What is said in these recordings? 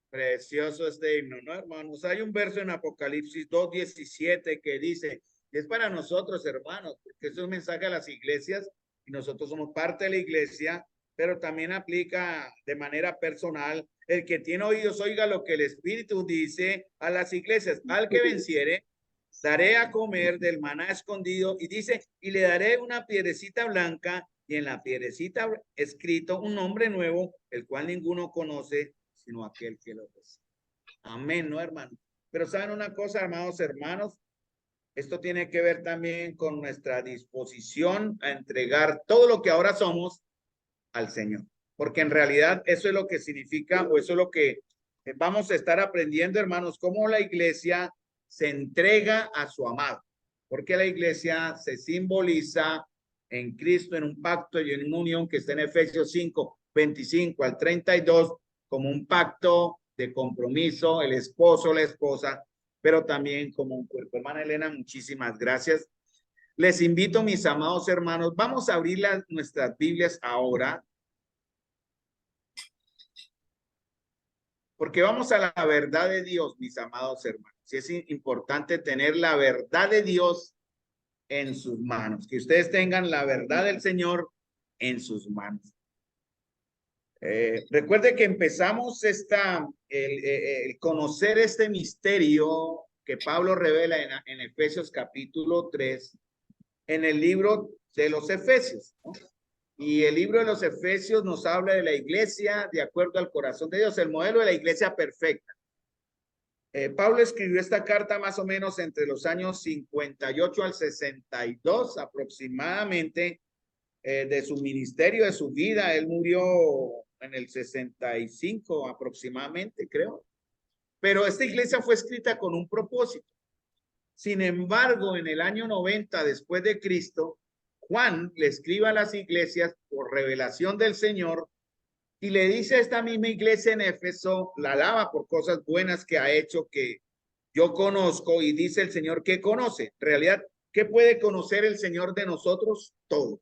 Precioso este himno, ¿no, hermanos? Hay un verso en Apocalipsis 2:17 que dice, es para nosotros, hermanos, porque es un mensaje a las iglesias y nosotros somos parte de la iglesia, pero también aplica de manera personal. El que tiene oídos, oiga lo que el Espíritu dice a las iglesias. Al que venciere, daré a comer del maná escondido y dice, y le daré una piedrecita blanca y en la piedrecita escrito un nombre nuevo, el cual ninguno conoce sino aquel que lo recibe. Amén, ¿no, hermano? Pero saben una cosa, amados hermanos, esto tiene que ver también con nuestra disposición a entregar todo lo que ahora somos al Señor, porque en realidad eso es lo que significa o eso es lo que vamos a estar aprendiendo, hermanos, cómo la iglesia se entrega a su amado, porque la iglesia se simboliza en Cristo en un pacto y en una unión que está en Efesios 5:25 al 32 como un pacto de compromiso, el esposo, la esposa, pero también como un cuerpo. Hermana Elena, muchísimas gracias. Les invito, mis amados hermanos, vamos a abrir nuestras Biblias ahora, porque vamos a la verdad de Dios, mis amados hermanos. Y es importante tener la verdad de Dios en sus manos, que ustedes tengan la verdad del Señor en sus manos. Recuerde que empezamos el conocer este misterio que Pablo revela en Efesios capítulo 3, en el libro de los Efesios, ¿no? Y el libro de los Efesios nos habla de la iglesia de acuerdo al corazón de Dios, el modelo de la iglesia perfecta. Pablo escribió esta carta más o menos entre los años 58 al 62 aproximadamente de su ministerio, de su vida. Él murió en el 65 aproximadamente, creo. Pero esta iglesia fue escrita con un propósito. Sin embargo, en el año 90 después de Cristo, Juan le escribe a las iglesias por revelación del Señor y le dice a esta misma iglesia en Éfeso, la alaba por cosas buenas que ha hecho que yo conozco y dice el Señor que conoce. En realidad, ¿qué puede conocer el Señor de nosotros? Todo.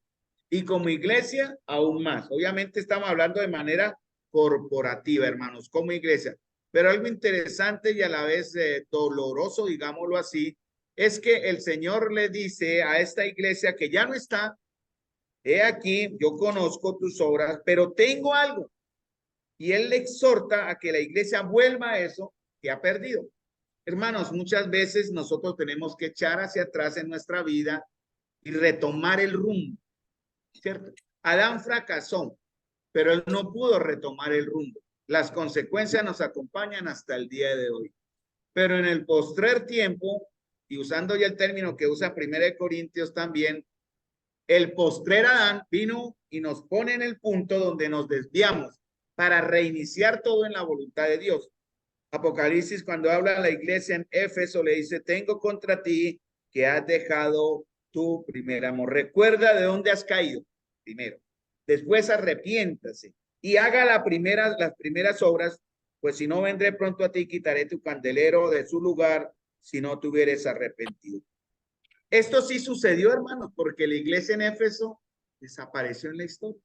Y como iglesia, aún más. Obviamente estamos hablando de manera corporativa, hermanos, como iglesia. Pero algo interesante y a la vez doloroso, digámoslo así, es que el Señor le dice a esta iglesia que ya no está, he aquí, yo conozco tus obras, pero tengo algo. Y él le exhorta a que la iglesia vuelva a eso que ha perdido. Hermanos, muchas veces nosotros tenemos que echar hacia atrás en nuestra vida y retomar el rumbo, ¿cierto? Adán fracasó, pero él no pudo retomar el rumbo. Las consecuencias nos acompañan hasta el día de hoy. Pero en el postrer tiempo, y usando ya el término que usa 1 Corintios también, el postrer Adán vino y nos pone en el punto donde nos desviamos para reiniciar todo en la voluntad de Dios. Apocalipsis, cuando habla a la iglesia en Éfeso, le dice, tengo contra ti que has dejado tu primer amor. Recuerda de dónde has caído primero. Después arrepiéntase y haga las primeras obras, pues si no vendré pronto a ti, quitaré tu candelero de su lugar si no te hubieres arrepentido. Esto sí sucedió, hermanos, porque la iglesia en Éfeso desapareció en la historia.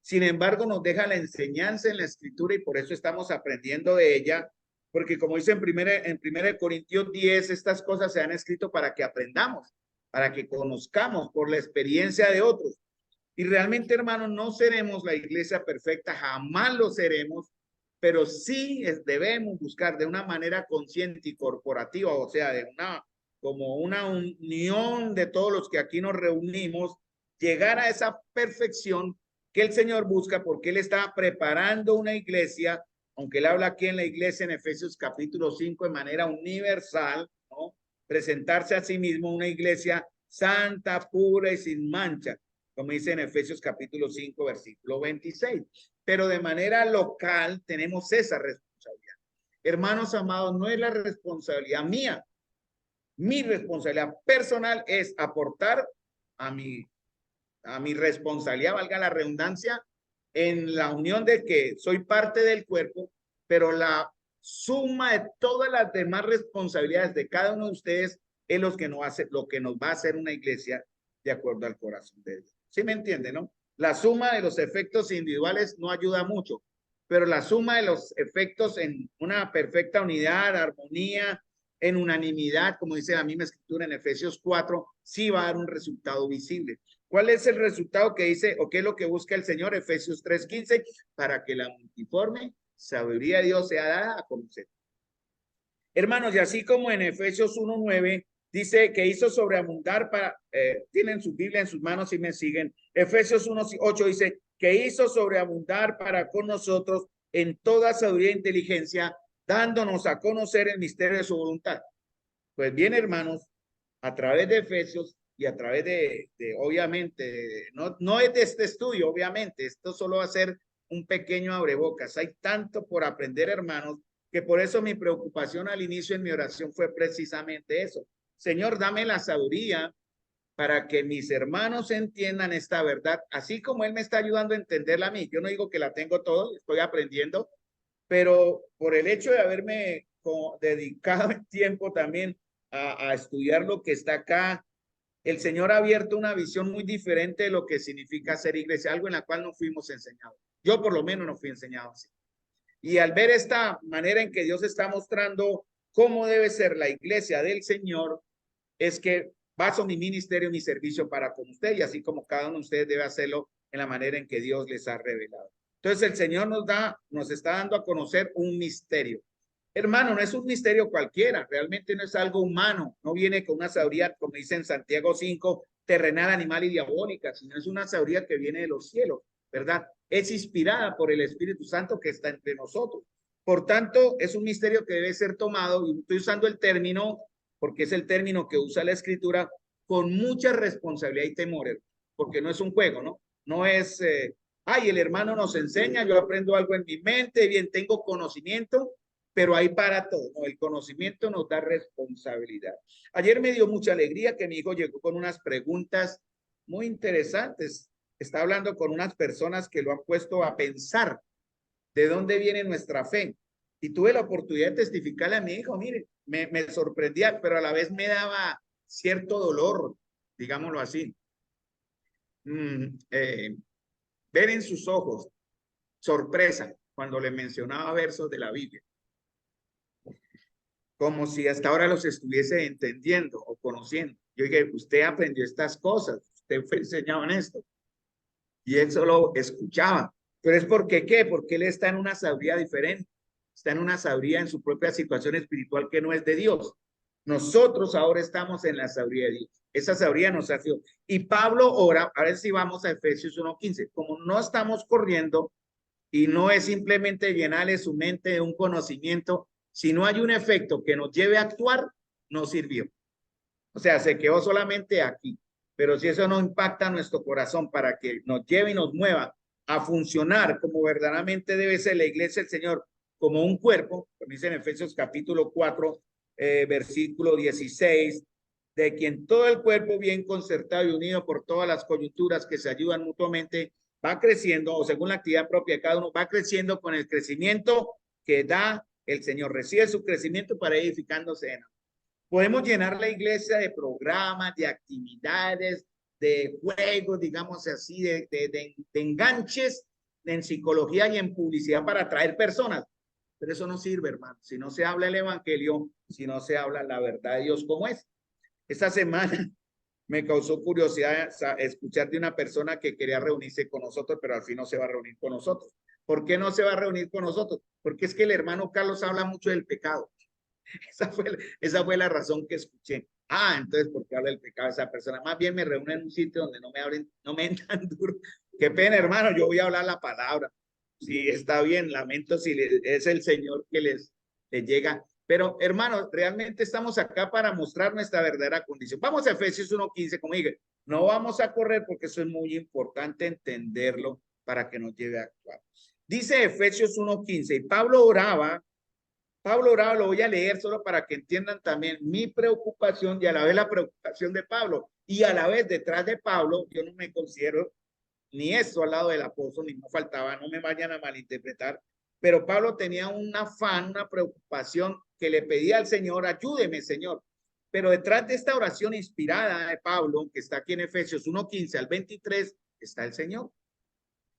Sin embargo, nos deja la enseñanza en la escritura y por eso estamos aprendiendo de ella, porque como dice en primera Corintios 10, estas cosas se han escrito para que aprendamos, para que conozcamos por la experiencia de otros. Y realmente, hermanos, no seremos la iglesia perfecta, jamás lo seremos, pero sí debemos buscar de una manera consciente y corporativa, o sea, como una unión de todos los que aquí nos reunimos, llegar a esa perfección que el Señor busca, porque Él está preparando una iglesia, aunque Él habla aquí en la iglesia en Efesios capítulo 5 de manera universal, ¿no? Presentarse a sí mismo una iglesia santa, pura y sin mancha, como dice en Efesios capítulo 5, versículo 26. Pero de manera local tenemos esa responsabilidad. Hermanos amados, no es la responsabilidad mía. Mi responsabilidad personal es aportar a mi responsabilidad, valga la redundancia, en la unión de que soy parte del cuerpo, pero la suma de todas las demás responsabilidades de cada uno de ustedes es lo que nos va a hacer una iglesia de acuerdo al corazón de Dios. ¿Sí me entiende, no? La suma de los efectos individuales no ayuda mucho, pero la suma de los efectos en una perfecta unidad, armonía, en unanimidad, como dice la misma escritura en Efesios 4, sí va a dar un resultado visible. ¿Cuál es el resultado que dice o qué es lo que busca el Señor? Efesios 3:15, para que la multiforme sabiduría de Dios sea dada a conocer. Hermanos, y así como en Efesios 1:9 dice que hizo sobreabundar para, tienen su Biblia en sus manos y me siguen. Efesios 1:8 dice que hizo sobreabundar para con nosotros en toda sabiduría e inteligencia, dándonos a conocer el misterio de su voluntad. Pues bien, hermanos, a través de Efesios y a través obviamente, no es de este estudio, obviamente, esto solo va a ser un pequeño abrebocas. Hay tanto por aprender, hermanos, que por eso mi preocupación al inicio en mi oración fue precisamente eso. Señor, dame la sabiduría para que mis hermanos entiendan esta verdad, así como Él me está ayudando a entenderla a mí. Yo no digo que la tengo todo, estoy aprendiendo, pero por el hecho de haberme dedicado el tiempo también a estudiar lo que está acá, el Señor ha abierto una visión muy diferente de lo que significa ser iglesia, algo en la cual no fuimos enseñados. Yo por lo menos no fui enseñado así. Y al ver esta manera en que Dios está mostrando cómo debe ser la iglesia del Señor, es que baso mi ministerio, mi servicio para con usted, y así como cada uno de ustedes debe hacerlo en la manera en que Dios les ha revelado. Entonces el Señor nos está dando a conocer un misterio. Hermano, no es un misterio cualquiera, realmente no es algo humano, no viene con una sabiduría, como dice en Santiago 5, terrenal, animal y diabólica, sino es una sabiduría que viene de los cielos, ¿verdad? Es inspirada por el Espíritu Santo que está entre nosotros. Por tanto, es un misterio que debe ser tomado, y estoy usando el término, porque es el término que usa la Escritura, con mucha responsabilidad y temor, porque no es un juego, ¿no? No es, ay, el hermano nos enseña, yo aprendo algo en mi mente, bien, tengo conocimiento, pero hay para todo, ¿no? El conocimiento nos da responsabilidad. Ayer me dio mucha alegría que mi hijo llegó con unas preguntas muy interesantes. Está hablando con unas personas que lo han puesto a pensar de dónde viene nuestra fe. Y tuve la oportunidad de testificarle a mi hijo, mire, me sorprendía, pero a la vez me daba cierto dolor, digámoslo así. Ver en sus ojos sorpresa cuando le mencionaba versos de la Biblia, como si hasta ahora los estuviese entendiendo o conociendo. Yo dije, usted aprendió estas cosas, usted fue enseñado en esto. Y él solo escuchaba. Pero es porque, ¿qué? Porque él está en una sabiduría diferente. Está en una sabiduría en su propia situación espiritual que no es de Dios. Nosotros ahora estamos en la sabiduría de Dios. Esa sabiduría nos ha sido. Y Pablo ora, a ver si vamos a Efesios 1:15. Como no estamos corriendo y no es simplemente llenarle su mente de un conocimiento, si no hay un efecto que nos lleve a actuar, no sirvió. O sea, se quedó solamente aquí. Pero si eso no impacta nuestro corazón para que nos lleve y nos mueva a funcionar como verdaderamente debe ser la iglesia del Señor, como un cuerpo, como dice en Efesios capítulo 4, versículo 16, de quien todo el cuerpo bien concertado y unido por todas las coyunturas que se ayudan mutuamente, va creciendo, o según la actividad propia de cada uno, va creciendo con el crecimiento que da el Señor. Recibe su crecimiento para ir edificándose en. Podemos llenar la iglesia de programas, de actividades, de juegos, digamos así, de enganches en psicología y en publicidad para atraer personas. Pero eso no sirve, hermano. Si no se habla el evangelio, si no se habla la verdad de Dios como es. Esta semana me causó curiosidad escuchar de una persona que quería reunirse con nosotros, pero al fin no se va a reunir con nosotros. ¿Por qué no se va a reunir con nosotros? Porque es que el hermano Carlos habla mucho del pecado. Esa fue la razón que escuché. Ah, entonces, ¿por qué habla del pecado esa persona? Más bien me reúne en un sitio donde no me hablen, no me entran duro. Qué pena, hermano, yo voy a hablar la palabra. Sí, está bien, lamento si es el Señor que les llega. Pero, hermano, realmente estamos acá para mostrar nuestra verdadera condición. Vamos a Efesios 1:15, como dije, no vamos a correr porque eso es muy importante entenderlo para que nos lleve a actuar. Dice Efesios 1:15, y Pablo oraba, lo voy a leer solo para que entiendan también mi preocupación y a la vez la preocupación de Pablo. Y a la vez detrás de Pablo, yo no me considero ni eso al lado del apóstol, ni no faltaba, no me vayan a malinterpretar, pero Pablo tenía un afán, una preocupación que le pedía al Señor, ayúdeme, Señor. Pero detrás de esta oración inspirada de Pablo, que está aquí en Efesios 1:15 al 23, está el Señor.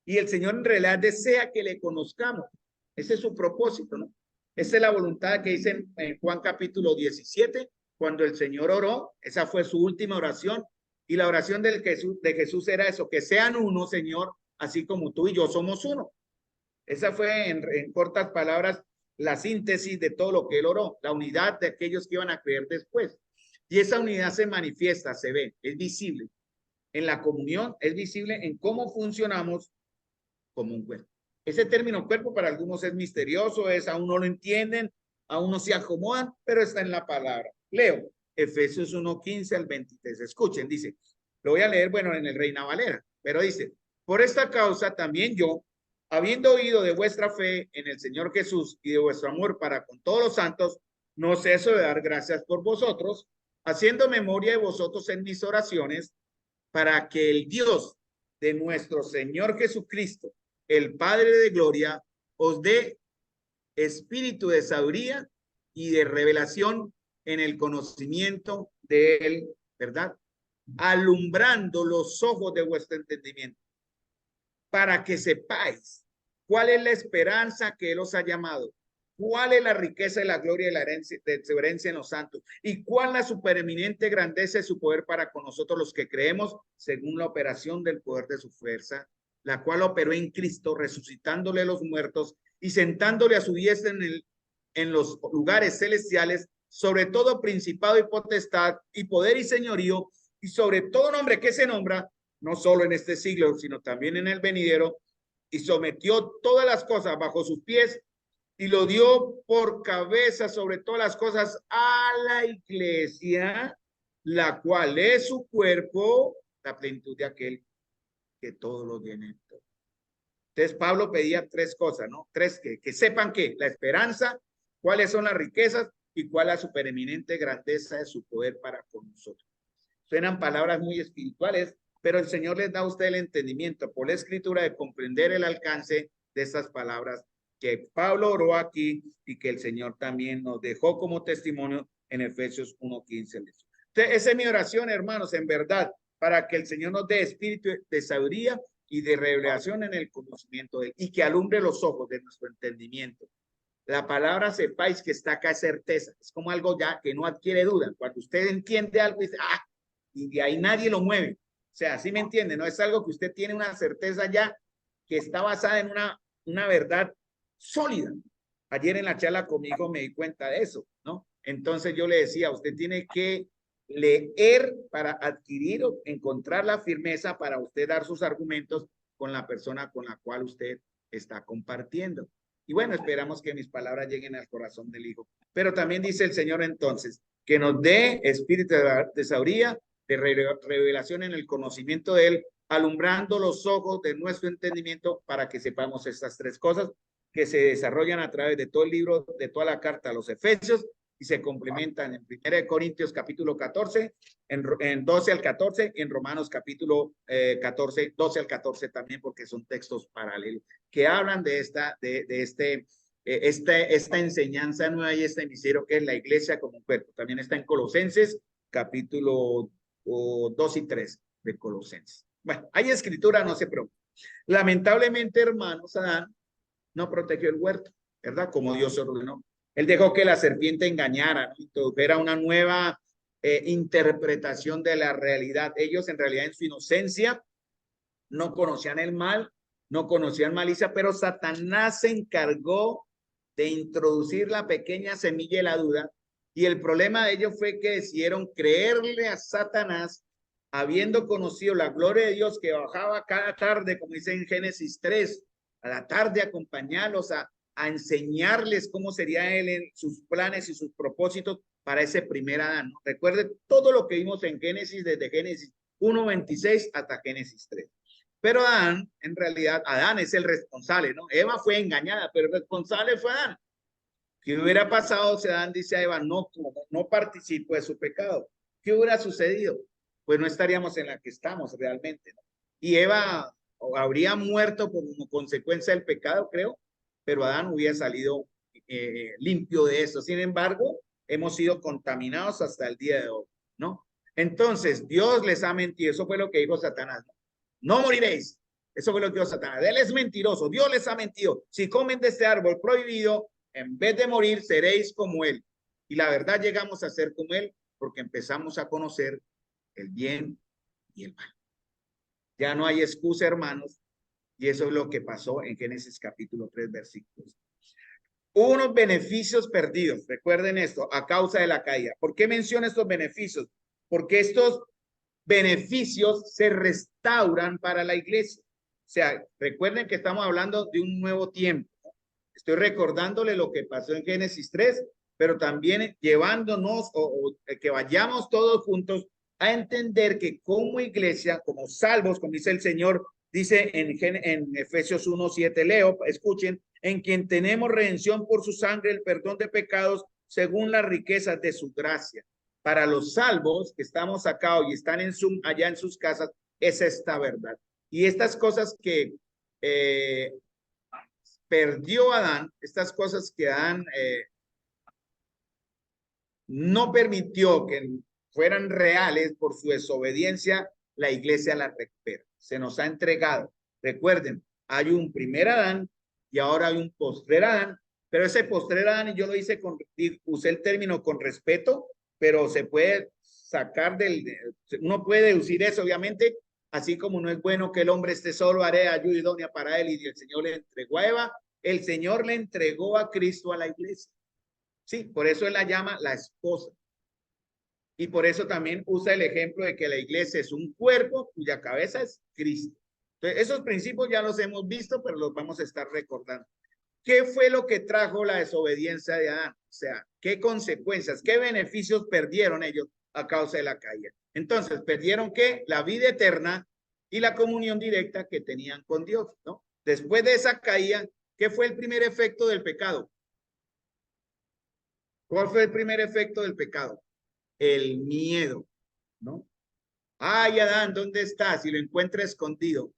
Y el Señor en realidad desea que le conozcamos. Ese es su propósito, ¿no? Esa es la voluntad que dice en Juan capítulo 17, cuando el Señor oró, esa fue su última oración, y la oración de Jesús era eso, que sean uno, Señor, así como tú y yo somos uno. Esa fue en cortas palabras la síntesis de todo lo que él oró, la unidad de aquellos que iban a creer después. Y esa unidad se manifiesta, se ve, es visible en la comunión, es visible en cómo funcionamos como un cuerpo. Ese término cuerpo para algunos es misterioso, aún no lo entienden, aún no se acomodan, pero está en la palabra. Leo Efesios 1:15 al 23. Escuchen, dice, lo voy a leer, bueno, en el Reina Valera, pero dice, por esta causa también yo, habiendo oído de vuestra fe en el Señor Jesús y de vuestro amor para con todos los santos, no ceso de dar gracias por vosotros, haciendo memoria de vosotros en mis oraciones, para que el Dios de nuestro Señor Jesucristo, el Padre de gloria, os dé espíritu de sabiduría y de revelación en el conocimiento de él, ¿verdad? Alumbrando los ojos de vuestro entendimiento, para que sepáis cuál es la esperanza que él os ha llamado, cuál es la riqueza de la gloria de la herencia, de su herencia en los santos, y cuál la supereminente grandeza de su poder para con nosotros los que creemos, según la operación del poder de su fuerza, la cual operó en Cristo, resucitándole a los muertos y sentándole a su diestra en los lugares celestiales, sobre todo principado y potestad y poder y señorío, y sobre todo nombre que se nombra, no solo en este siglo, sino también en el venidero, y sometió todas las cosas bajo sus pies, y lo dio por cabeza sobre todas las cosas a la iglesia, la cual es su cuerpo, la plenitud de aquel que todo lo llena. Entonces Pablo pedía tres cosas, ¿no? Tres, que sepan que la esperanza, cuáles son las riquezas y cuál la supereminente grandeza de su poder para con nosotros. Suenan palabras muy espirituales, pero el Señor les da a usted el entendimiento por la escritura de comprender el alcance de estas palabras que Pablo oró aquí y que el Señor también nos dejó como testimonio en Efesios 1:15. Entonces, esa es mi oración, hermanos, en verdad, para que el Señor nos dé espíritu de sabiduría y de revelación en el conocimiento de él, y que alumbre los ojos de nuestro entendimiento. La palabra sepáis que está acá es certeza, es como algo ya que no adquiere duda. Cuando usted entiende algo, dice, y de ahí nadie lo mueve. O sea, ¿sí me entiende? No es algo que usted tiene una certeza ya que está basada en una verdad sólida. Ayer en la charla conmigo me di cuenta de eso, ¿no? Entonces yo le decía, usted tiene que leer para adquirir o encontrar la firmeza para usted dar sus argumentos con la persona con la cual usted está compartiendo. Y bueno, esperamos que mis palabras lleguen al corazón del Hijo. Pero también dice el Señor entonces, que nos dé espíritu de sabiduría, de revelación en el conocimiento de él, alumbrando los ojos de nuestro entendimiento para que sepamos estas tres cosas que se desarrollan a través de todo el libro, de toda la carta a los Efesios, y se complementan en 1 Corintios capítulo 14, en 12 al 14, en Romanos capítulo 14, 12 al 14 también, porque son textos paralelos que hablan de esta enseñanza nueva y este misterio que es la iglesia como un cuerpo. También está en Colosenses capítulo 2 y 3 de Colosenses. Bueno, hay escritura, no se preocupe. Lamentablemente, hermanos, Adán no protegió el huerto, ¿verdad? Como Dios ordenó. Él dejó que la serpiente engañara, ¿no? Introdujera una nueva interpretación de la realidad. Ellos en realidad en su inocencia no conocían el mal, no conocían malicia, pero Satanás se encargó de introducir la pequeña semilla de la duda, y el problema de ellos fue que decidieron creerle a Satanás, habiendo conocido la gloria de Dios que bajaba cada tarde, como dice en Génesis 3, a la tarde acompañarlos a enseñarles cómo sería él en sus planes y sus propósitos para ese primer Adán, ¿no? Recuerde todo lo que vimos en Génesis, desde Génesis 1:26 hasta Génesis 3. Pero Adán, en realidad, Adán es el responsable, ¿no? Eva fue engañada, pero el responsable fue Adán. ¿Qué hubiera pasado si Adán dice a Eva, no participo de su pecado? ¿Qué hubiera sucedido? Pues no estaríamos en la que estamos realmente, ¿no? Y Eva habría muerto como consecuencia del pecado, creo, pero Adán hubiera salido limpio de eso. Sin embargo, hemos sido contaminados hasta el día de hoy, ¿no? Entonces, Dios les ha mentido. Eso fue lo que dijo Satanás, ¿no? No moriréis. Eso fue lo que dijo Satanás. Él es mentiroso. Dios les ha mentido. Si comen de este árbol prohibido, en vez de morir, seréis como él. Y la verdad llegamos a ser como él porque empezamos a conocer el bien y el mal. Ya no hay excusa, hermanos. Y eso es lo que pasó en Génesis capítulo 3, versículos. Unos beneficios perdidos. Recuerden esto, a causa de la caída. ¿Por qué menciono estos beneficios? Porque estos beneficios se restauran para la iglesia. O sea, recuerden que estamos hablando de un nuevo tiempo. Estoy recordándole lo que pasó en Génesis 3, pero también llevándonos o que vayamos todos juntos a entender que como iglesia, como salvos, como dice el Señor, dice en Efesios 1:7, leo, escuchen, en quien tenemos redención por su sangre, el perdón de pecados, según las riquezas de su gracia. Para los salvos que estamos acá y están allá en sus casas, es esta verdad. Y estas cosas que perdió Adán, estas cosas que Adán no permitió que fueran reales por su desobediencia, la iglesia la recupera. Se nos ha entregado. Recuerden, hay un primer Adán y ahora hay un postrer Adán, pero ese postrer Adán, y yo lo hice usé el término con respeto, pero se puede sacar uno puede deducir eso, obviamente, así como no es bueno que el hombre esté solo, haré ayuda idónea para él, y el Señor le entregó a Eva, el Señor le entregó a Cristo a la iglesia. Sí, por eso él la llama la esposa. Y por eso también usa el ejemplo de que la iglesia es un cuerpo cuya cabeza es Cristo. Entonces, esos principios ya los hemos visto, pero los vamos a estar recordando. ¿Qué fue lo que trajo la desobediencia de Adán? O sea, ¿qué consecuencias, qué beneficios perdieron ellos a causa de la caída? Entonces, perdieron ¿qué? La vida eterna y la comunión directa que tenían con Dios, ¿no? Después de esa caída, ¿qué fue el primer efecto del pecado? ¿Cuál fue el primer efecto del pecado? El miedo, ¿no? Ay, Adán, ¿dónde estás? Y lo encuentra escondido.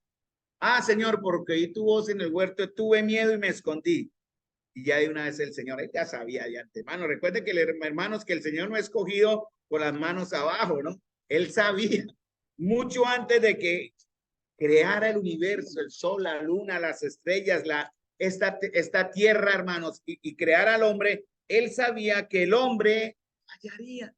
Ah, Señor, porque oí tu voz en el huerto, tuve miedo y me escondí. Y ya de una vez el Señor, él ya sabía de antemano. Recuerden que, hermanos, que el Señor no ha escogido con las manos abajo, ¿no? Él sabía mucho antes de que creara el universo, el sol, la luna, las estrellas, esta tierra, hermanos, y creara al hombre, él sabía que el hombre fallaría,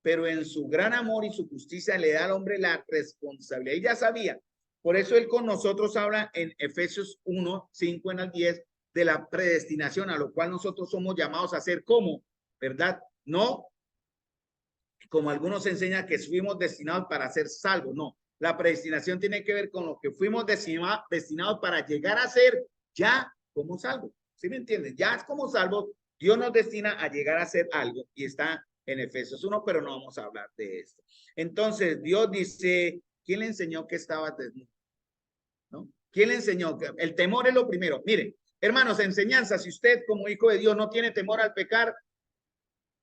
pero en su gran amor y su justicia le da al hombre la responsabilidad. Él ya sabía. Por eso él con nosotros habla en Efesios 1:5 en al 10 de la predestinación, a lo cual nosotros somos llamados a hacer como, ¿verdad? No como algunos enseñan que fuimos destinados para ser salvos, no. La predestinación tiene que ver con lo que fuimos destinados para llegar a ser ya como salvos. ¿Sí me entienden? Ya como salvos, Dios nos destina a llegar a ser algo y está en Efesios 1, pero no vamos a hablar de esto. Entonces, Dios dice, ¿quién le enseñó que estaba desnudo? ¿No? ¿Quién le enseñó? El temor es lo primero. Miren, hermanos, enseñanza, si usted como hijo de Dios no tiene temor al pecar,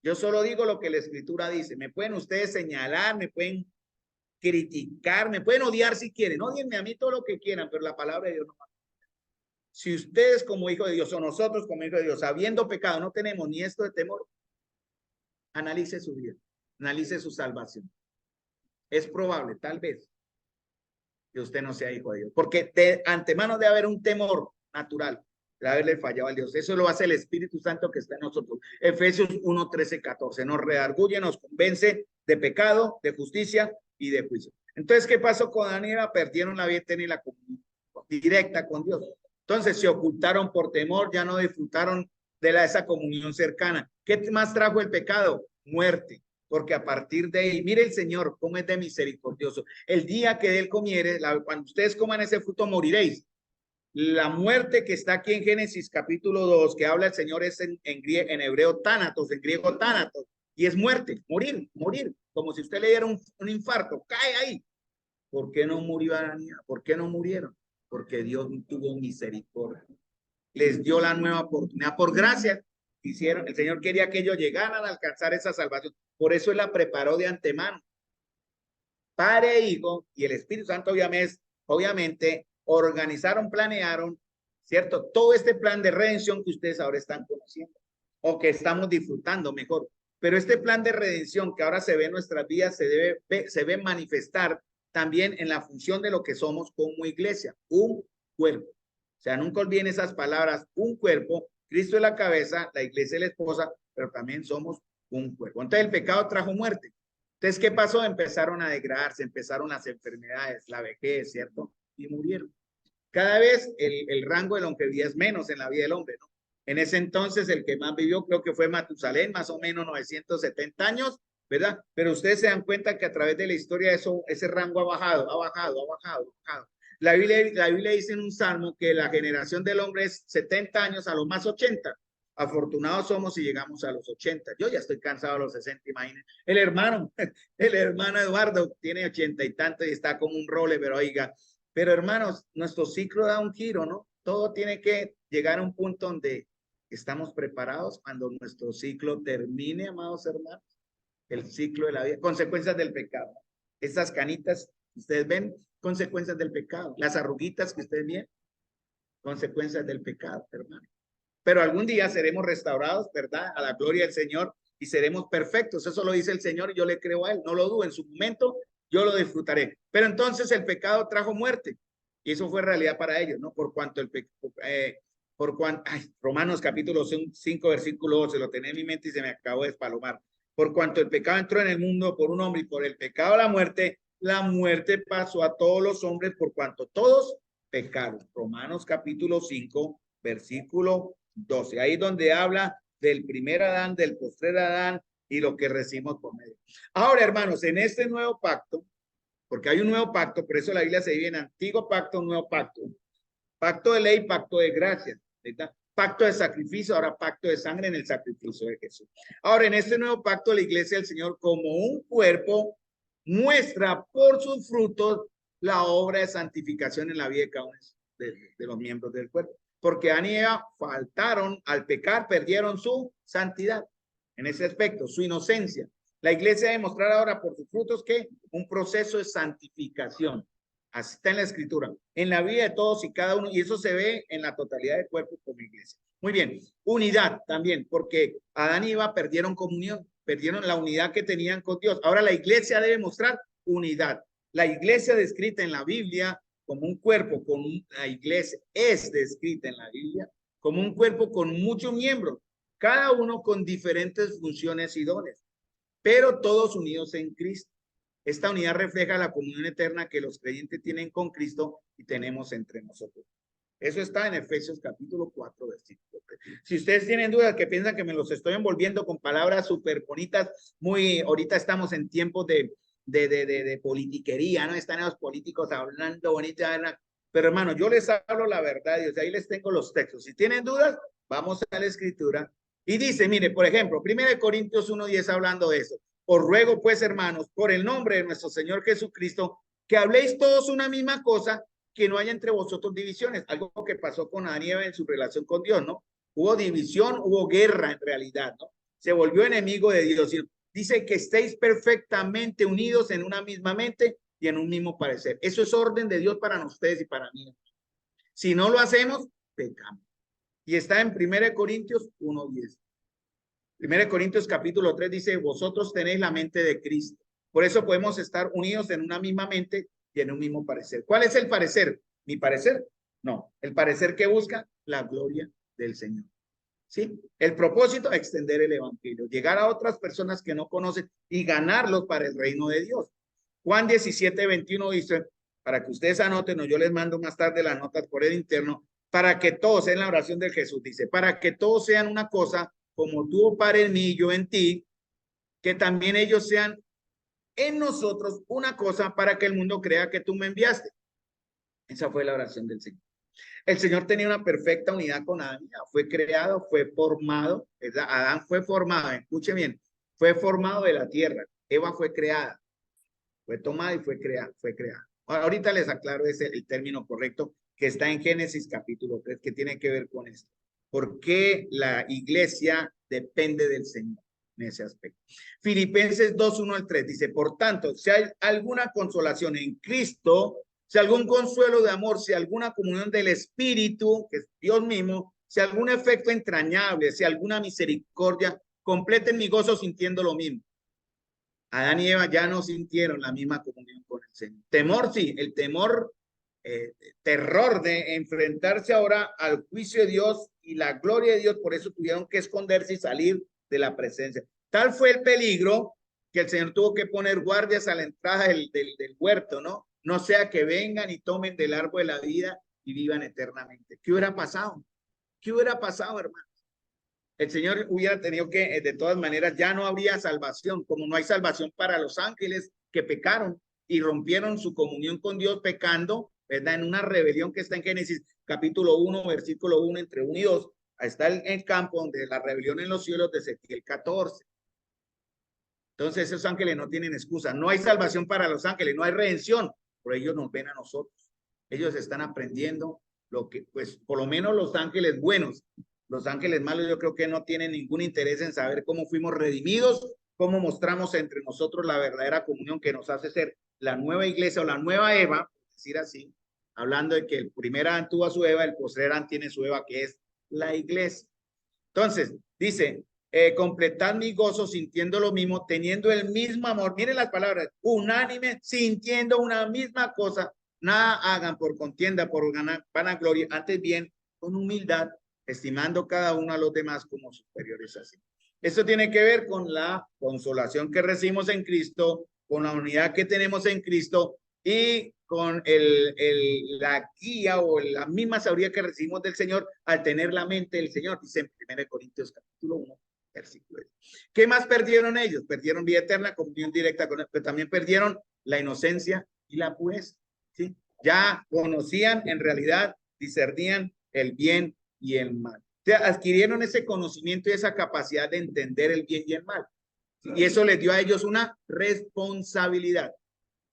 yo solo digo lo que la escritura dice. Me pueden ustedes señalar, me pueden criticar, me pueden odiar si quieren. Odienme a mí todo lo que quieran, pero la palabra de Dios no. Si ustedes como hijo de Dios o nosotros como hijo de Dios, habiendo pecado, no tenemos ni esto de temor, analice su vida, analice su salvación. Es probable, tal vez, que usted no sea hijo de Dios, porque de antemano debe haber un temor natural de haberle fallado a Dios. Eso lo hace el Espíritu Santo que está en nosotros. Efesios 1:13-14 nos redarguye, nos convence de pecado, de justicia y de juicio. Entonces, ¿qué pasó con Adán y Eva? Perdieron la vida eterna y la comunión directa con Dios. Entonces se ocultaron por temor, ya no disfrutaron de esa comunión cercana. ¿Qué más trajo el pecado? Muerte. Porque a partir de ahí, mire el Señor cómo es de misericordioso. El día que de él comiere, cuando ustedes coman ese fruto, moriréis. La muerte que está aquí en Génesis capítulo 2, que habla el Señor, es en hebreo tánatos, en griego tánatos, y es muerte, morir, morir, como si usted le diera un infarto, cae ahí. ¿Por qué no murió Adán? ¿Por qué no murieron? Porque Dios tuvo misericordia. Les dio la nueva oportunidad por gracia. Hicieron, el Señor quería que ellos llegaran a alcanzar esa salvación. Por eso Él la preparó de antemano. Padre, Hijo y el Espíritu Santo, obviamente organizaron, planearon, ¿cierto? Todo este plan de redención que ustedes ahora están conociendo o que estamos disfrutando mejor. Pero este plan de redención que ahora se ve en nuestras vidas se ve manifestar también en la función de lo que somos como iglesia, un cuerpo. O sea, nunca olviden esas palabras, un cuerpo, Cristo es la cabeza, la iglesia es la esposa, pero también somos un cuerpo. Entonces el pecado trajo muerte. Entonces, ¿qué pasó? Empezaron a degradarse, empezaron las enfermedades, la vejez, ¿cierto? Y murieron. Cada vez el rango de longevidad es menos en la vida del hombre, ¿no? En ese entonces el que más vivió creo que fue Matusalén, más o menos 970 años, ¿verdad? Pero ustedes se dan cuenta que a través de la historia eso, ese rango ha bajado, ha bajado, ha bajado, ha bajado. La Biblia dice en un salmo que la generación del hombre es 70 años, a lo más 80. Afortunados somos si llegamos a los 80. Yo ya estoy cansado a los 60, imagínense. El hermano Eduardo tiene 80 y tanto y está como un role, pero oiga, pero hermanos, nuestro ciclo da un giro, ¿no? Todo tiene que llegar a un punto donde estamos preparados cuando nuestro ciclo termine, amados hermanos, el ciclo de la vida, consecuencias del pecado. Esas canitas, ustedes ven, consecuencias del pecado. Las arruguitas que ustedes ven, consecuencias del pecado, hermano. Pero algún día seremos restaurados, ¿verdad? A la gloria del Señor y seremos perfectos. Eso lo dice el Señor y yo le creo a Él. No lo dudo, en su momento yo lo disfrutaré. Pero entonces el pecado trajo muerte y eso fue realidad para ellos, ¿no? Por cuanto Romanos capítulo 5, versículo 12, lo tenía en mi mente y se me acabó de espalomar. Por cuanto el pecado entró en el mundo por un hombre y por el pecado la muerte pasó a todos los hombres por cuanto todos pecaron. Romanos capítulo 5, versículo 12. Ahí donde habla del primer Adán, del postrer Adán y lo que recibimos por medio. Ahora, hermanos, en este nuevo pacto, porque hay un nuevo pacto, por eso la Biblia se divide en antiguo pacto, nuevo pacto. Pacto de ley, pacto de gracia, ¿verdad? Pacto de sacrificio, ahora pacto de sangre en el sacrificio de Jesús. Ahora, en este nuevo pacto, la iglesia del Señor, como un cuerpo, muestra por sus frutos la obra de santificación en la vida de cada uno de los miembros del cuerpo. Porque Adán y Eva faltaron al pecar, perdieron su santidad en ese aspecto, su inocencia. La iglesia debe mostrar ahora por sus frutos que un proceso de santificación. Así está en la escritura, en la vida de todos y cada uno, y eso se ve en la totalidad del cuerpo como iglesia. Muy bien, unidad también, porque Adán y Eva perdieron comunión, perdieron la unidad que tenían con Dios. Ahora la iglesia debe mostrar unidad. La iglesia descrita en la Biblia como un cuerpo, con una iglesia es descrita en la Biblia como un cuerpo con muchos miembros, cada uno con diferentes funciones y dones, pero todos unidos en Cristo. Esta unidad refleja la comunión eterna que los creyentes tienen con Cristo y tenemos entre nosotros. Eso está en Efesios capítulo 4, versículo 3. Si ustedes tienen dudas que piensan que me los estoy envolviendo con palabras súper bonitas, ahorita estamos en tiempos de politiquería, ¿no? Están los políticos hablando bonito, pero hermano, yo les hablo la verdad, y ahí les tengo los textos. Si tienen dudas, vamos a la escritura. Y dice, mire, por ejemplo, 1 Corintios 1:10 hablando de eso. Os ruego pues, hermanos, por el nombre de nuestro Señor Jesucristo, que habléis todos una misma cosa, que no haya entre vosotros divisiones. Algo que pasó con Adán y Eva en su relación con Dios, ¿no? Hubo división, hubo guerra en realidad, ¿no? Se volvió enemigo de Dios. Dice que estéis perfectamente unidos en una misma mente y en un mismo parecer. Eso es orden de Dios para ustedes y para mí. Si no lo hacemos, pecamos. Y está en 1 Corintios 1:10. 1 Corintios capítulo 3 dice, vosotros tenéis la mente de Cristo. Por eso podemos estar unidos en una misma mente y en un mismo parecer. ¿Cuál es el parecer? ¿Mi parecer? No. El parecer que busca la gloria del Señor. ¿Sí? El propósito, extender el evangelio, llegar a otras personas que no conocen y ganarlos para el reino de Dios. Juan 17:21 dice, para que ustedes anoten, o yo les mando más tarde las notas por el interno, para que todos, en la oración de Jesús, dice, para que todos sean una cosa, como tú, oh Padre, en mí y yo en ti, que también ellos sean en nosotros una cosa para que el mundo crea que tú me enviaste. Esa fue la oración del Señor. El Señor tenía una perfecta unidad con Adán. Fue creado, fue formado, ¿verdad? Adán fue formado, escuche bien, fue formado de la tierra. Eva fue creada, fue tomada y fue creada. Ahorita les aclaro el término correcto que está en Génesis capítulo 3, que tiene que ver con esto. ¿Por qué la iglesia depende del Señor en ese aspecto? Filipenses 2:1-3 dice, por tanto, si hay alguna consolación en Cristo, si algún consuelo de amor, si alguna comunión del Espíritu, que es Dios mismo, si algún efecto entrañable, si alguna misericordia, completen mi gozo sintiendo lo mismo. Adán y Eva ya no sintieron la misma comunión con el Señor. Temor, sí, el temor, terror de enfrentarse ahora al juicio de Dios y la gloria de Dios, por eso tuvieron que esconderse y salir de la presencia. Tal fue el peligro que el Señor tuvo que poner guardias a la entrada del huerto, ¿no? No sea que vengan y tomen del árbol de la vida y vivan eternamente. ¿Qué hubiera pasado? ¿Qué hubiera pasado, hermano? El Señor hubiera tenido que, de todas maneras, ya no habría salvación, como no hay salvación para los ángeles que pecaron y rompieron su comunión con Dios pecando, ¿verdad? En una rebelión que está en Génesis capítulo 1, versículo 1, entre 1 y 2. Ahí está el campo donde la rebelión en los cielos de Ezequiel 14. Entonces esos ángeles no tienen excusa. No hay salvación para los ángeles, no hay redención, pero ellos nos ven a nosotros. Ellos están aprendiendo lo que, pues, por lo menos los ángeles buenos. Los ángeles malos yo creo que no tienen ningún interés en saber cómo fuimos redimidos, cómo mostramos entre nosotros la verdadera comunión que nos hace ser la nueva iglesia o la nueva Eva, por decir así, hablando de que el primer Adán tuvo a su Eva, el postrer Adán tiene su Eva, que es la iglesia. Entonces, dice, completad mi gozo sintiendo lo mismo, teniendo el mismo amor. Miren las palabras, unánime, sintiendo una misma cosa. Nada hagan por contienda, por vanagloria, antes bien con humildad, estimando cada uno a los demás como superiores a sí. Esto tiene que ver con la consolación que recibimos en Cristo, con la unidad que tenemos en Cristo y con la guía o la misma sabiduría que recibimos del Señor al tener la mente del Señor, dice en 1 Corintios capítulo 1, versículo 10. ¿Qué más perdieron ellos? Perdieron vida eterna, comunión directa con él, pero también perdieron la inocencia y la pureza, ¿sí? Ya conocían, en realidad, discernían el bien y el mal. O sea, adquirieron ese conocimiento y esa capacidad de entender el bien y el mal. ¿Sí? Y eso les dio a ellos una responsabilidad.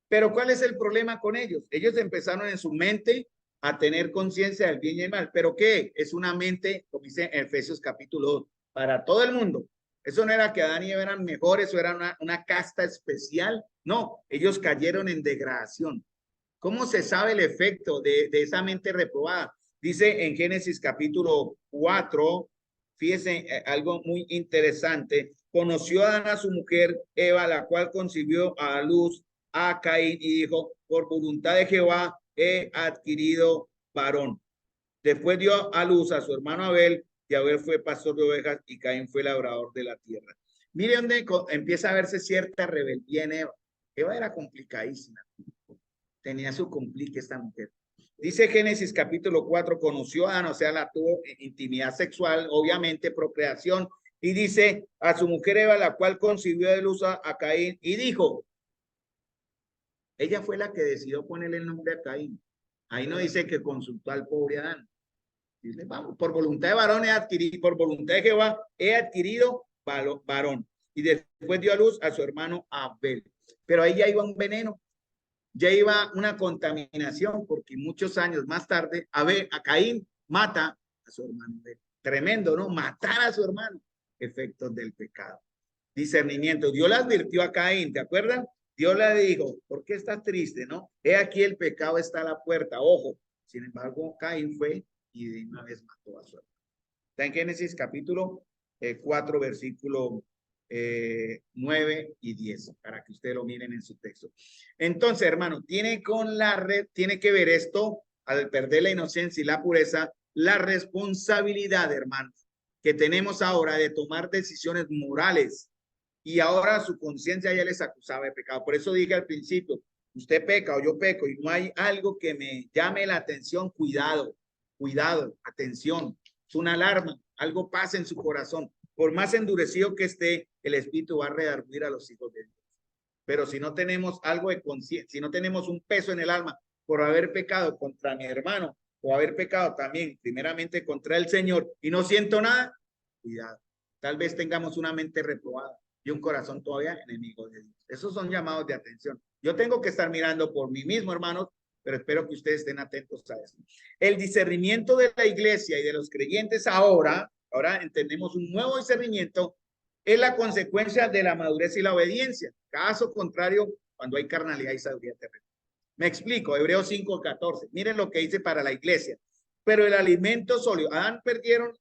Pero ¿cuál es el problema con ellos? Ellos empezaron en su mente a tener conciencia del bien y el mal. ¿Pero qué? Es una mente, como dice en Efesios capítulo 2, para todo el mundo. Eso no era que Adán y Eva eran mejores o era una casta especial. No, ellos cayeron en degradación. ¿Cómo se sabe el efecto de esa mente reprobada? Dice en Génesis capítulo 4, fíjense algo muy interesante. Conoció a Adán a su mujer Eva, la cual concibió a luz a Caín y dijo, por voluntad de Jehová he adquirido varón. Después dio a luz a su hermano Abel, y Abel fue pastor de ovejas y Caín fue labrador de la tierra. Mire donde empieza a verse cierta rebeldía en Eva. Eva era complicadísima. Tenía su complique esta mujer. Dice Génesis capítulo 4, conoció a Adán, o sea, la tuvo intimidad sexual, obviamente procreación, y dice a su mujer Eva, la cual concibió de luz a Caín, y dijo, ella fue la que decidió ponerle el nombre a Caín. Ahí no dice que consultó al pobre Adán. Dice, vamos, por voluntad de varón he adquirido, por voluntad de Jehová he adquirido varón. Y después dio a luz a su hermano Abel. Pero ahí ya iba un veneno, ya iba una contaminación, porque muchos años más tarde a Caín mata a su hermano Abel. Tremendo, ¿no? Matar a su hermano. Efectos del pecado. Discernimiento. Dios le advirtió a Caín, ¿te acuerdan? Dios le dijo, ¿por qué estás triste, no? He aquí el pecado está a la puerta, ojo. Sin embargo, Caín fue y de una vez mató a su hermano. Está en Génesis capítulo 4, versículo 9 y 10, para que ustedes lo miren en su texto. Entonces, hermano, tiene que ver esto, al perder la inocencia y la pureza, la responsabilidad, hermanos, que tenemos ahora de tomar decisiones morales. Y ahora su conciencia ya les acusaba de pecado. Por eso dije al principio, usted peca o yo peco y no hay algo que me llame la atención, cuidado, cuidado, atención. Es una alarma, algo pasa en su corazón. Por más endurecido que esté, el Espíritu va a redarguir a los hijos de Dios. Pero si no tenemos algo de conciencia, si no tenemos un peso en el alma por haber pecado contra mi hermano o haber pecado también primeramente contra el Señor y no siento nada, cuidado. Tal vez tengamos una mente reprobada y un corazón todavía enemigo de Dios. Esos son llamados de atención. Yo tengo que estar mirando por mí mismo, hermanos, pero espero que ustedes estén atentos a eso. El discernimiento de la iglesia y de los creyentes ahora entendemos un nuevo discernimiento, es la consecuencia de la madurez y la obediencia. Caso contrario, cuando hay carnalidad y sabiduría terrenal. Me explico, Hebreos 5:14. Miren lo que dice para la iglesia. Pero el alimento sólido, Adán perdieron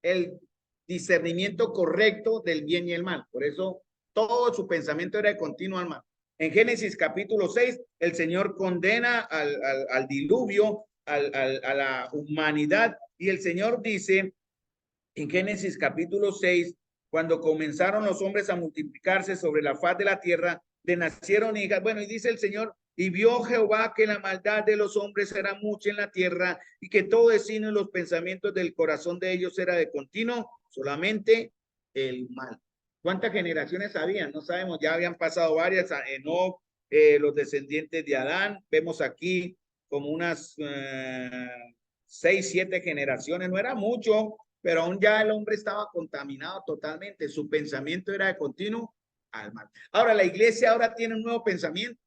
el discernimiento correcto del bien y el mal. Por eso Todo su pensamiento era de continuo al mal. En Génesis capítulo 6, el Señor condena al diluvio, a la humanidad, y el Señor dice en Génesis capítulo 6, cuando comenzaron los hombres a multiplicarse sobre la faz de la tierra, le nacieron hijas. Bueno, y dice el Señor, y vio Jehová que la maldad de los hombres era mucha en la tierra y que todo destino y los pensamientos del corazón de ellos era de continuo, solamente el mal. ¿Cuántas generaciones habían? No sabemos, ya habían pasado varias, Enoc, los descendientes de Adán, vemos aquí como unas 6, 7 generaciones, no era mucho, pero aún ya el hombre estaba contaminado totalmente, su pensamiento era de continuo al mal. Ahora, la iglesia ahora tiene un nuevo pensamiento.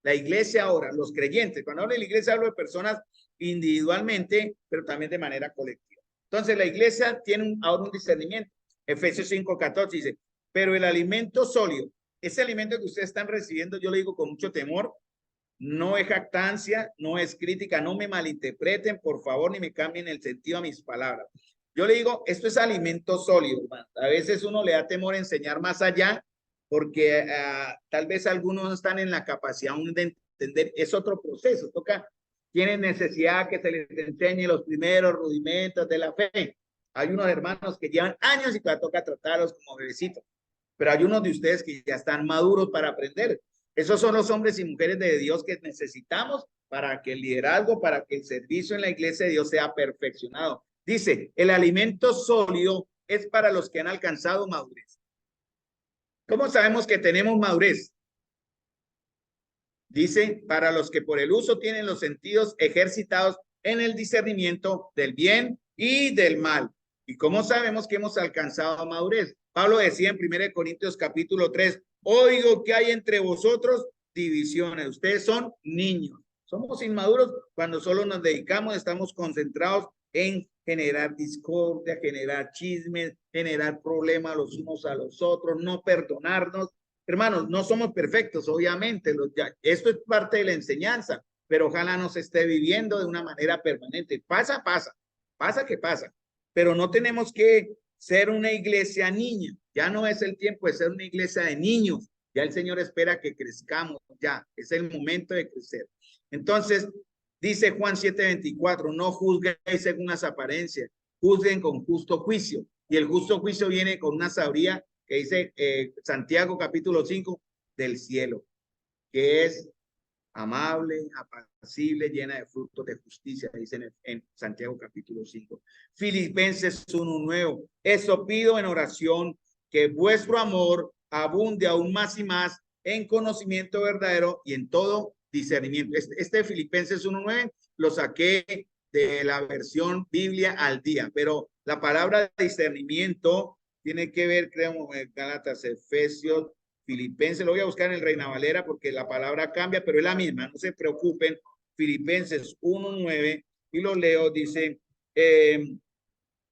La iglesia ahora, los creyentes, cuando hablo de la iglesia hablo de personas individualmente, pero también de manera colectiva. Entonces, la iglesia tiene ahora un discernimiento. Efesios 5:14 dice, pero el alimento sólido, ese alimento que ustedes están recibiendo, yo lo digo con mucho temor, no es jactancia, no es crítica, no me malinterpreten, por favor, ni me cambien el sentido a mis palabras. Yo le digo, esto es alimento sólido, hermano. A veces uno le da temor enseñar más allá, porque tal vez algunos no están en la capacidad aún de entender. Es otro proceso, tienen necesidad que se les enseñe los primeros rudimentos de la fe. Hay unos hermanos que llevan años y que toca tratarlos como bebecitos, pero hay unos de ustedes que ya están maduros para aprender. Esos son los hombres y mujeres de Dios que necesitamos para que el liderazgo, para que el servicio en la iglesia de Dios sea perfeccionado. Dice, el alimento sólido es para los que han alcanzado madurez. ¿Cómo sabemos que tenemos madurez? Dice, para los que por el uso tienen los sentidos ejercitados en el discernimiento del bien y del mal. ¿Y cómo sabemos que hemos alcanzado madurez? Pablo decía en 1 Corintios capítulo 3, oigo que hay entre vosotros divisiones. Ustedes son niños. Somos inmaduros cuando solo nos dedicamos, estamos concentrados en generar discordia, generar chismes, generar problemas los unos a los otros, no perdonarnos. Hermanos, no somos perfectos, obviamente. Esto es parte de la enseñanza, pero ojalá no se esté viviendo de una manera permanente. Pasa, que pasa. Pero no tenemos que ser una iglesia niña. Ya no es el tiempo de ser una iglesia de niños. Ya el Señor espera que crezcamos. Ya es el momento de crecer. Entonces, dice Juan 7:24, no juzguéis según las apariencias, juzguen con justo juicio. Y el justo juicio viene con una sabiduría que dice Santiago capítulo 5 del cielo, que es amable, apacible, llena de frutos de justicia, dice en Santiago capítulo 5. Filipenses 1:9, eso pido en oración, que vuestro amor abunde aún más y más en conocimiento verdadero y en todo discernimiento. Este Filipenses 1:9 lo saqué de la versión Biblia al día, pero la palabra discernimiento tiene que ver, creo, Gálatas, Efesios, Filipenses, lo voy a buscar en el Reina Valera porque la palabra cambia, pero es la misma, no se preocupen. Filipenses 1:9 y lo leo, dice,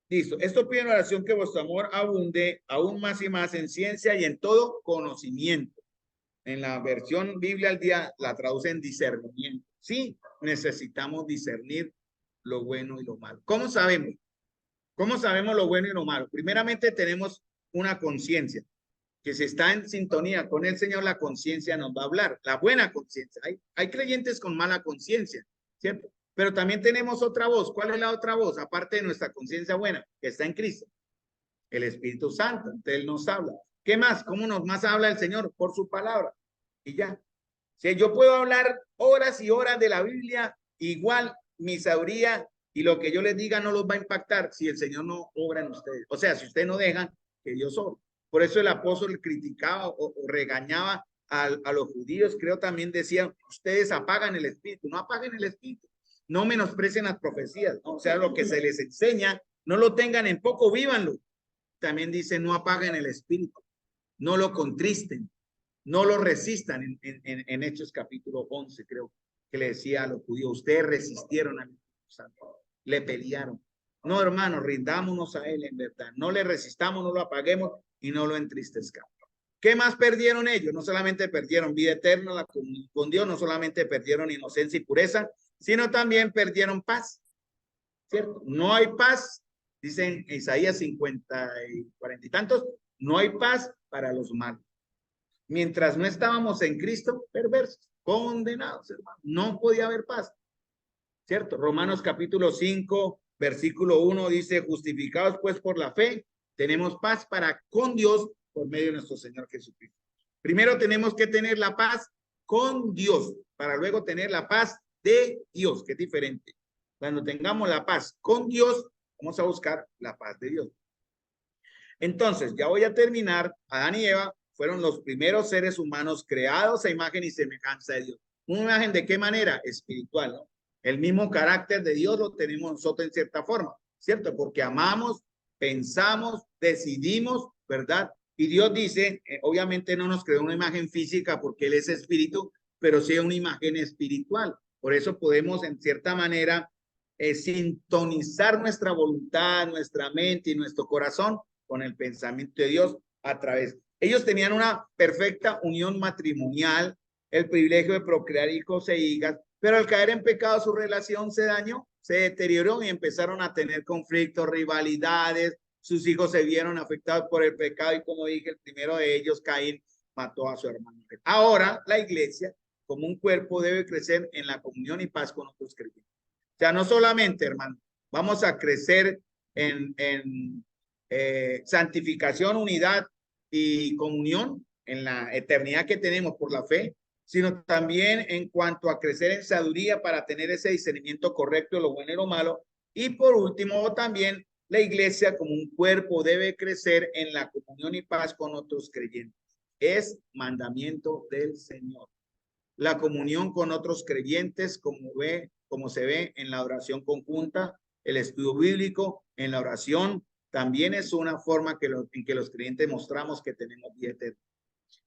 listo, esto pide en oración que vuestro amor abunde aún más y más en ciencia y en todo conocimiento. En la versión Biblia al día la traducen discernimiento. Sí, necesitamos discernir lo bueno y lo malo. ¿Cómo sabemos? ¿Cómo sabemos lo bueno y lo malo? Primeramente tenemos una conciencia, que si está en sintonía con el Señor, la conciencia nos va a hablar, la buena conciencia. Hay creyentes con mala conciencia, ¿cierto? Pero también tenemos otra voz. ¿Cuál es la otra voz? Aparte de nuestra conciencia buena, que está en Cristo, el Espíritu Santo. Él nos habla. ¿Qué más? ¿Cómo nos más habla el Señor? Por su palabra. Y ya. Si yo puedo hablar horas y horas de la Biblia, igual mi sabiduría y lo que yo les diga no los va a impactar si el Señor no obra en ustedes. O sea, si ustedes no dejan que Dios obre. Por eso el apóstol criticaba o regañaba a los judíos, creo también decían, ustedes apagan el espíritu, no apaguen el espíritu, no menosprecien las profecías, ¿no? O sea, lo que se les enseña, no lo tengan en poco, vívanlo. También dice, no apaguen el espíritu, no lo contristen, no lo resistan. En Hechos capítulo 11, creo que le decía a los judíos, ustedes resistieron al Espíritu Santo, le pelearon. No, hermanos, rindámonos a él en verdad, no le resistamos, no lo apaguemos y no lo entristezcamos. ¿Qué más perdieron ellos? No solamente perdieron vida eterna la con Dios, no solamente perdieron inocencia y pureza, sino también perdieron paz, ¿cierto? No hay paz, dicen Isaías 50 y 40 y tantos, no hay paz para los malos. Mientras no estábamos en Cristo, perversos, condenados, hermano. No podía haber paz, ¿cierto? Romanos capítulo 5, versículo 1 dice, justificados pues por la fe, tenemos paz para con Dios por medio de nuestro Señor Jesucristo. Primero tenemos que tener la paz con Dios, para luego tener la paz de Dios, que es diferente. Cuando tengamos la paz con Dios, vamos a buscar la paz de Dios. Entonces, ya voy a terminar. Adán y Eva fueron los primeros seres humanos creados a imagen y semejanza de Dios. ¿Una imagen de qué manera? Espiritual, ¿no? El mismo carácter de Dios lo tenemos nosotros en cierta forma, ¿cierto? Porque amamos, pensamos, decidimos, ¿verdad? Y Dios dice, obviamente no nos creó una imagen física porque Él es espíritu, pero sí una imagen espiritual. Por eso podemos, en cierta manera, sintonizar nuestra voluntad, nuestra mente y nuestro corazón con el pensamiento de Dios a través. Ellos tenían una perfecta unión matrimonial, el privilegio de procrear hijos e hijas, pero al caer en pecado su relación se dañó, se deterioró y empezaron a tener conflictos, rivalidades, sus hijos se vieron afectados por el pecado y como dije, el primero de ellos, Caín, mató a su hermano. Ahora la iglesia, como un cuerpo, debe crecer en la comunión y paz con otros creyentes. O sea, no solamente, hermano, vamos a crecer en santificación, unidad y comunión en la eternidad que tenemos por la fe, sino también en cuanto a crecer en sabiduría para tener ese discernimiento correcto de lo bueno y lo malo. Y por último, también la iglesia como un cuerpo debe crecer en la comunión y paz con otros creyentes. Es mandamiento del Señor. La comunión con otros creyentes, como se ve en la oración conjunta, el estudio bíblico, en la oración, también es una forma en que los creyentes mostramos que tenemos vida eterna.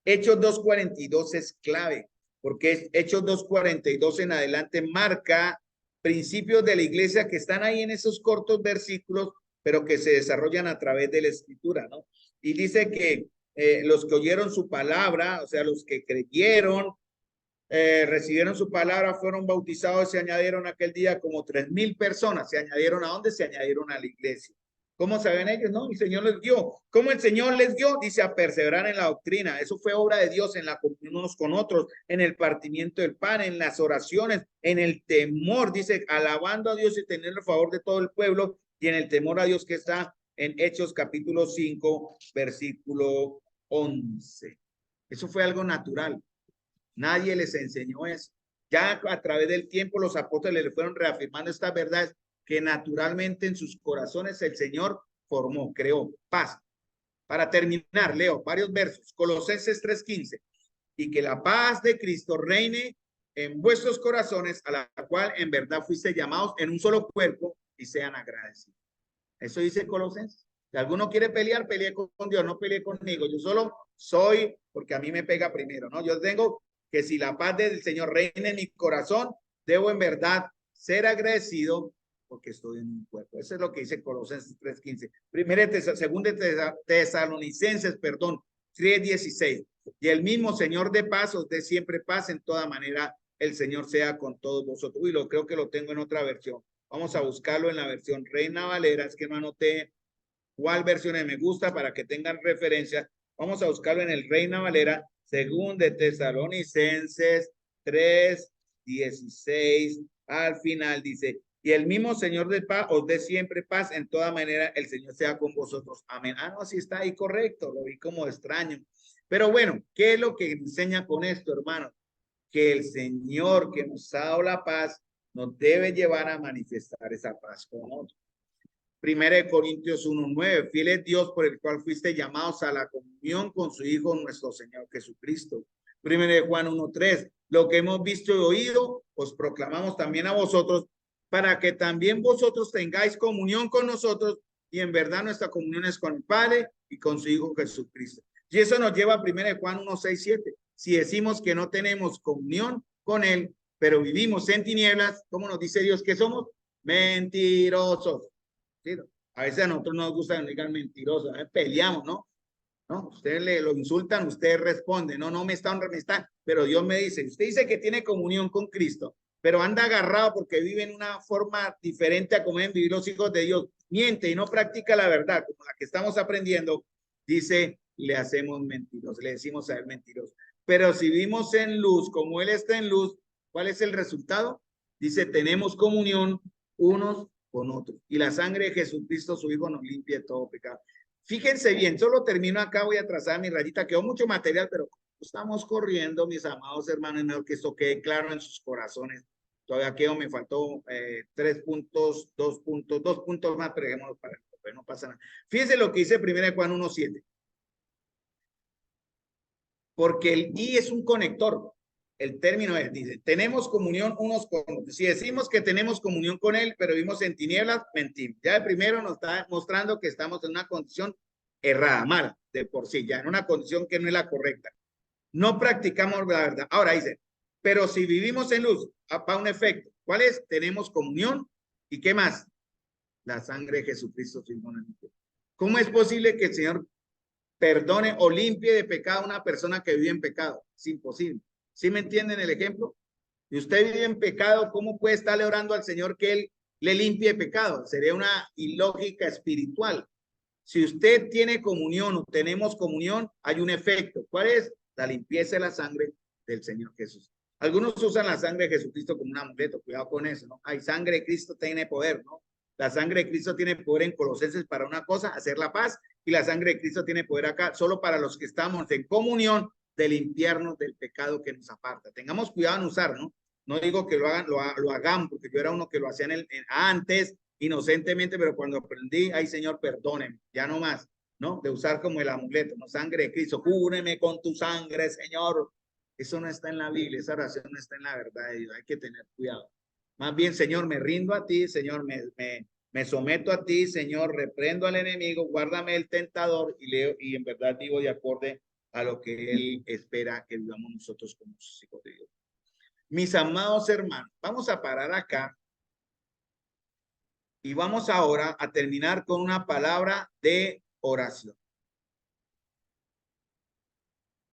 Hechos 2:42 es clave, porque Hechos 2:42 en adelante marca principios de la iglesia que están ahí en esos cortos versículos, pero que se desarrollan a través de la escritura, ¿no? Y dice que los que oyeron su palabra, o sea, los que creyeron, recibieron su palabra, fueron bautizados, se añadieron aquel día como 3,000 personas. ¿Se añadieron a dónde? Se añadieron a la iglesia. ¿Cómo saben ellos? No, el Señor les dio. ¿Cómo el Señor les dio? Dice, a perseverar en la doctrina. Eso fue obra de Dios en la comunión unos con otros, en el partimiento del pan, en las oraciones, en el temor. Dice, alabando a Dios y teniendo el favor de todo el pueblo, y en el temor a Dios que está en Hechos capítulo 5, versículo 11. Eso fue algo natural. Nadie les enseñó eso. Ya a través del tiempo los apóstoles le fueron reafirmando estas verdades que naturalmente en sus corazones el Señor formó, creó paz. Para terminar, leo varios versos. Colosenses 3:15. Y que la paz de Cristo reine en vuestros corazones, a la cual en verdad fuiste llamados en un solo cuerpo y sean agradecidos. Eso dice Colosenses. Si alguno quiere pelear, pelee con Dios, no pelee conmigo. Yo solo soy porque a mí me pega primero, ¿no? Yo tengo que si la paz del Señor reina en mi corazón, debo en verdad ser agradecido porque estoy en un cuerpo. Eso es lo que dice Colosenses 3:15. Segunda Tesalonicenses, 3:16. Y el mismo Señor de paz os dé siempre paz en toda manera. El Señor sea con todos vosotros. Uy, creo que lo tengo en otra versión. Vamos a buscarlo en la versión Reina Valera. Es que no anoté cuál versión me gusta para que tengan referencia. Vamos a buscarlo en el Reina Valera, según de Tesalonicenses 3:16. Al final dice, y el mismo Señor de paz os dé siempre paz en toda manera, el Señor sea con vosotros. Amén. Ah, no, sí está ahí correcto, lo vi como extraño. Pero bueno, ¿qué es lo que enseña con esto, hermano? Que el Señor que nos ha dado la paz nos debe llevar a manifestar esa paz con otros. Primera de Corintios 1:9, fiel es Dios por el cual fuiste llamados a la comunión con su Hijo nuestro Señor Jesucristo. Primera de Juan 1:3, lo que hemos visto y oído, os proclamamos también a vosotros, para que también vosotros tengáis comunión con nosotros, y en verdad nuestra comunión es con el Padre y con su Hijo Jesucristo. Y eso nos lleva a primera de Juan 1:6-7. Si decimos que no tenemos comunión con él, pero vivimos en tinieblas, ¿cómo nos dice Dios que somos? Mentirosos. ¿Sí? A veces a nosotros nos gusta que nos digan mentirosos, peleamos, ¿no? ¿No? Ustedes lo insultan, ustedes responden, no me están, pero Dios me dice, usted dice que tiene comunión con Cristo, pero anda agarrado porque vive en una forma diferente a como deben vivir los hijos de Dios, miente y no practica la verdad, como la que estamos aprendiendo, dice, le hacemos mentirosos, le decimos a él mentiroso. Pero si vivimos en luz, como él está en luz, ¿cuál es el resultado? Dice, tenemos comunión unos con otros. Y la sangre de Jesucristo, su Hijo, nos limpia de todo pecado. Fíjense bien, solo termino acá, voy a trazar mi rayita, quedó mucho material, pero estamos corriendo, mis amados hermanos, mejor que esto quede claro en sus corazones. Todavía quedó, me faltó 3 puntos, 2 puntos más, pero dejémoslo para el pues no pasa nada. Fíjense lo que dice 1 Juan 1:7. Porque el y es un conector. El término es, dice, tenemos comunión unos con otros. Si decimos que tenemos comunión con él, pero vivimos en tinieblas, mentimos. Ya el primero nos está mostrando que estamos en una condición errada, mala, de por sí, ya en una condición que no es la correcta. No practicamos la verdad. Ahora dice, pero si vivimos en luz, para un efecto. ¿Cuál es? Tenemos comunión. ¿Y qué más? La sangre de Jesucristo. ¿Cómo es posible que el Señor perdone o limpie de pecado a una persona que vive en pecado? Es imposible. ¿Sí me entienden el ejemplo? Si usted vive en pecado, ¿cómo puede estarle orando al Señor que Él le limpie de pecado? Sería una ilógica espiritual. Si usted tiene comunión o tenemos comunión, hay un efecto. ¿Cuál es? La limpieza de la sangre del Señor Jesús. Algunos usan la sangre de Jesucristo como un amuleto. Cuidado con eso, ¿no? Hay sangre de Cristo, tiene poder, ¿no? La sangre de Cristo tiene poder en Colosenses para una cosa, hacer la paz, y la sangre de Cristo tiene poder acá solo para los que estamos en comunión de limpiarnos del pecado que nos aparta. Tengamos cuidado en usar, ¿no? No digo que lo hagan, lo hagan, porque yo era uno que lo hacía antes, inocentemente, pero cuando aprendí, ay Señor, perdóneme, ya no más, ¿no? De usar como el amuleto, ¿no? Sangre de Cristo, cúbreme con tu sangre, Señor. Eso no está en la Biblia, esa oración no está en la verdad de Dios, hay que tener cuidado. Más bien, Señor, me rindo a ti, Señor, me someto a ti, Señor, reprendo al enemigo, guárdame el tentador y leo, y en verdad vivo de acorde a lo que Él espera que vivamos nosotros como sus hijos de Dios. Mis amados hermanos, vamos a parar acá y vamos ahora a terminar con una palabra de oración.